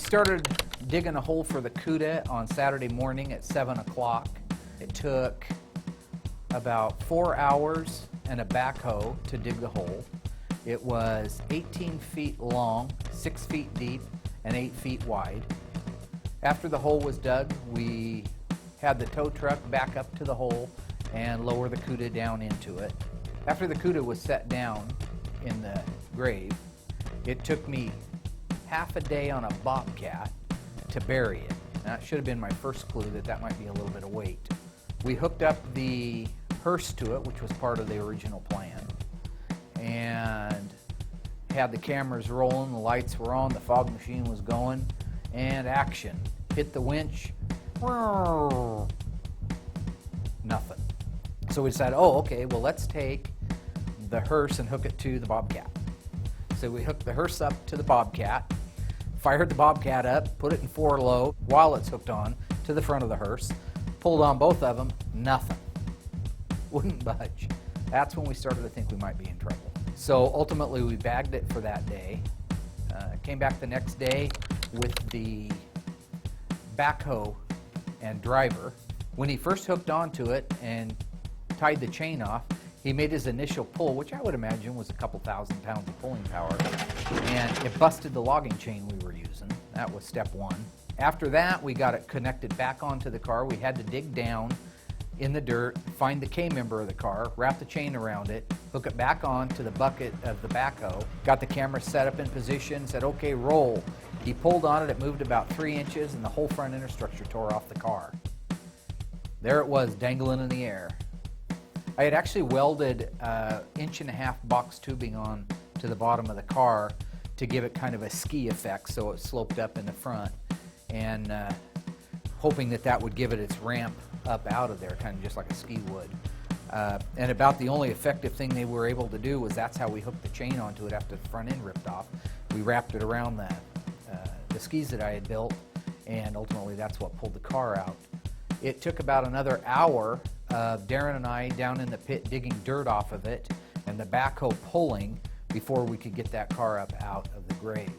started digging a hole for the Cuda on Saturday morning at 7 o'clock. It took about 4 hours and a backhoe to dig the hole. It was 18 feet long, 6 feet deep, and 8 feet wide. After the hole was dug, we had the tow truck back up to the hole and lower the Cuda down into it. After the Cuda was set down in the grave, it took me half a day on a bobcat to bury it. That should have been my first clue that that might be a little bit of weight. We hooked up the hearse to it, which was part of the original plan, and had the cameras rolling, the lights were on, the fog machine was going, and action. Hit the winch, nothing. So we decided, oh, okay, well, let's take the hearse and hook it to the bobcat. So we hooked the hearse up to the bobcat, fired the bobcat up, put it in 4 low while it's hooked on to the front of the hearse, pulled on both of them, nothing. Wouldn't budge. That's when we started to think we might be in trouble. So ultimately we bagged it for that day. Came back the next day with the backhoe and driver. When he first hooked onto it and tied the chain off, he made his initial pull, which I would imagine was a couple thousand pounds of pulling power, and it busted the logging chain we were using. That was step one. After that, we got it connected back onto the car. We had to dig down in the dirt, find the K-member of the car, wrap the chain around it, hook it back on to the bucket of the backhoe, got the camera set up in position, said, okay, roll. He pulled on it, it moved about 3 inches, and the whole front infrastructure tore off the car. There it was, dangling in the air. I had actually welded 1.5 inch box tubing on to the bottom of the car to give it kind of a ski effect, so it sloped up in the front, and hoping that that would give it its ramp up out of there, kind of just like a ski would. And about the only effective thing they were able to do was that's how we hooked the chain onto it after the front end ripped off. We wrapped it around the skis that I had built, and ultimately that's what pulled the car out. It took about another hour of Darren and I down in the pit digging dirt off of it and the backhoe pulling before we could get that car up out of the grave.